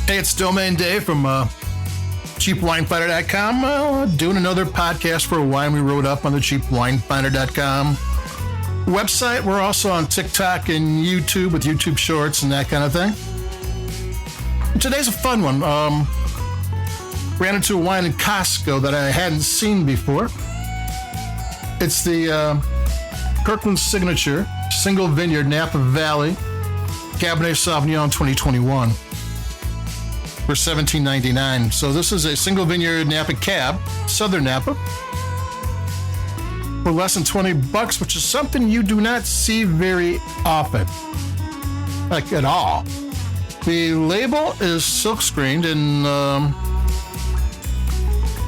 Hey, it's Domain Dave from CheapWineFinder.com, doing another podcast for a wine we wrote up on the CheapWineFinder.com website. We're also on TikTok and YouTube with YouTube Shorts and that kind of thing. And today's a fun one. Ran into a wine in Costco that I hadn't seen before. It's the Kirkland Signature Single Vineyard Napa Valley Cabernet Sauvignon 2021 for $17.99. So this is a single vineyard Napa Cab, Southern Napa, for less than $20, which is something you do not see very often, like at all. The label is silk screened, and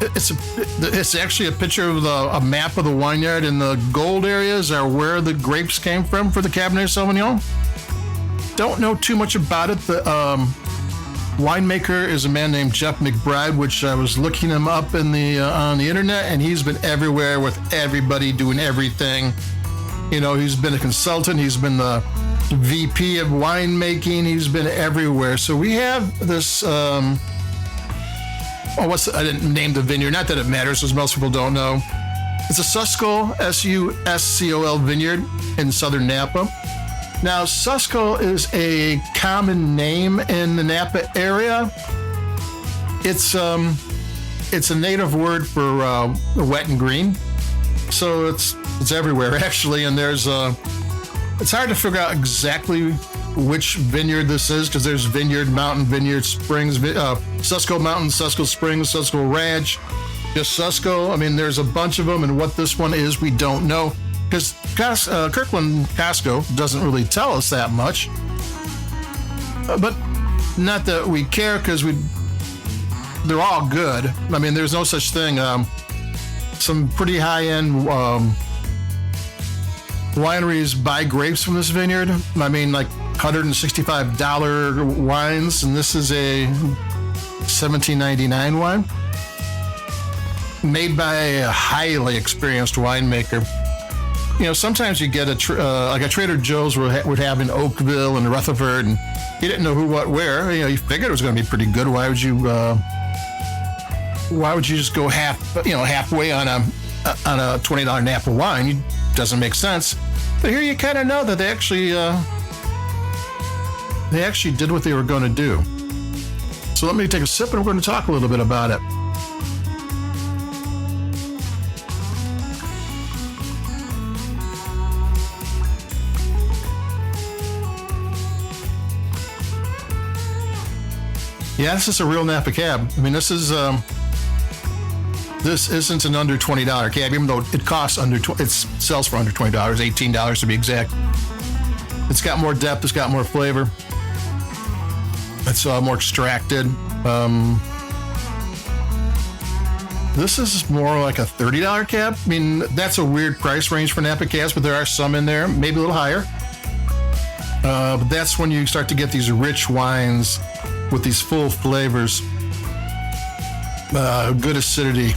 it's actually a picture of a map of the vineyard, and the gold areas are where the grapes came from for the Cabernet Sauvignon. Don't know too much about it. The winemaker is a man named Jeff McBride, which I was looking him up on the internet, and he's been everywhere with everybody doing everything. You know, he's been a consultant, he's been the VP of winemaking, he's been everywhere. So we have this, I didn't name the vineyard, not that it matters, as most people don't know. It's a Suscol, Suscol Vineyard in Southern Napa. Now, Suscal is a common name in the Napa area. It's a native word for wet and green, so it's everywhere actually. And it's hard to figure out exactly which vineyard this is, because there's Vineyard Mountain, Vineyard Springs, Suscol Mountain, Suscol Springs, Suscol Ranch, just Suscol. I mean, there's a bunch of them, and what this one is, we don't know. Because Kirkland Costco doesn't really tell us that much. But not that we care, because they're all good. I mean, there's no such thing. Some pretty high-end wineries buy grapes from this vineyard. I mean, like $165 wines, and this is a $17.99 wine made by a highly experienced winemaker. You know, sometimes you get like a Trader Joe's would have in Oakville and Rutherford, and you didn't know who, what, where. You know, you figured it was going to be pretty good. Why would you just go halfway on a $20 Napa wine? It doesn't make sense. But here you kind of know that they actually did what they were going to do. So let me take a sip, and we're going to talk a little bit about it. Yeah, this is a real Napa Cab. I mean, this isn't an under $20 cab, even though it costs it sells for under $20, $18 to be exact. It's got more depth, it's got more flavor. It's more extracted. This is more like a $30 cab. I mean, that's a weird price range for Napa cabs, but there are some in there, maybe a little higher. But that's when you start to get these rich wines with these full flavors, good acidity.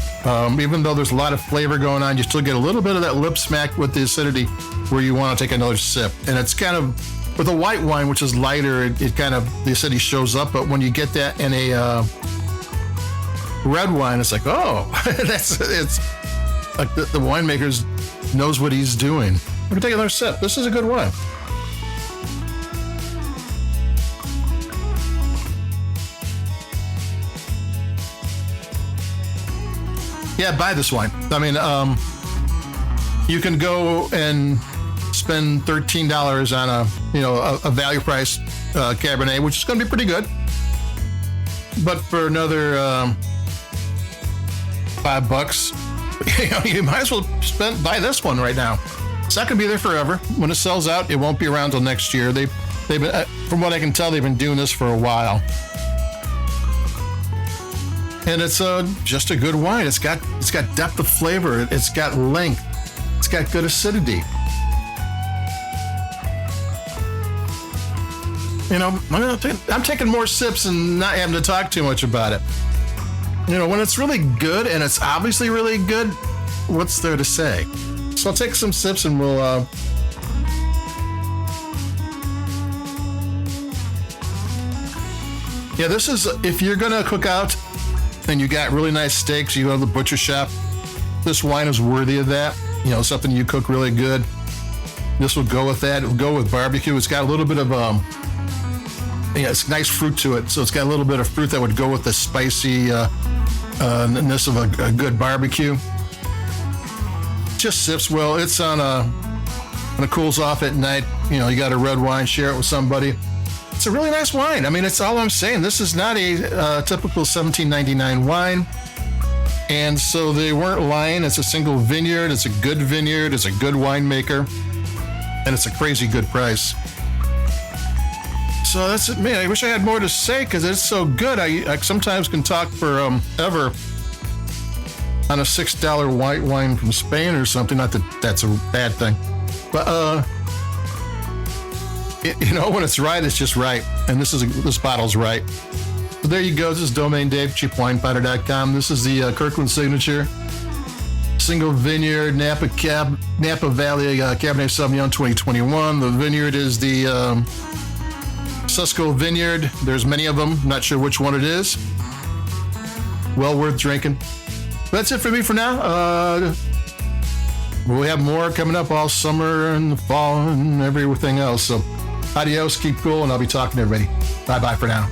Even though there's a lot of flavor going on, you still get a little bit of that lip smack with the acidity where you want to take another sip. And it's kind of, with a white wine, which is lighter, it kind of, the acidity shows up. But when you get that in a red wine, it's like, oh, it's like the winemaker knows what he's doing. We're going to take another sip. This is a good wine. Yeah, buy this wine. I mean, you can go and spend $13 on a value price Cabernet, which is going to be pretty good. But for another $5, you might as well buy this one right now. It's not going to be there forever. When it sells out, it won't be around till next year. They've been, from what I can tell, they've been doing this for a while. And it's just a good wine. It's got depth of flavor. It's got length. It's got good acidity. You know, I'm taking more sips and not having to talk too much about it. You know, when it's really good, and it's obviously really good, what's there to say? So I'll take some sips and we'll Yeah, this is, if you're going to cook out and you got really nice steaks, you go to the butcher shop, this wine is worthy of that. You know, something you cook really good. This will go with that. It will go with barbecue. It's got a little bit of, it's nice fruit to it. So it's got a little bit of fruit that would go with the spicy ness of a good barbecue. Just sips well. It's on when it cools off at night. You know, you got a red wine, share it with somebody. It's a really nice wine. I mean, it's all I'm saying. This is not a typical $17.99 wine. And so they weren't lying. It's a single vineyard. It's a good vineyard. It's a good winemaker. And it's a crazy good price. So that's it, man. I wish I had more to say because it's so good. I sometimes can talk for ever on a $6 white wine from Spain or something. Not that that's a bad thing. But, you know, when it's right, it's just right. And this bottle's right. So there you go. This is Domain Dave, cheapwinefighter.com. This is the Kirkland signature. Single vineyard, Napa Valley Cabernet Sauvignon 2021. The vineyard is the Suscol Vineyard. There's many of them. Not sure which one it is. Well worth drinking. That's it for me for now. We'll have more coming up all summer and the fall and everything else. So adios, keep cool, and I'll be talking to everybody. Bye-bye for now.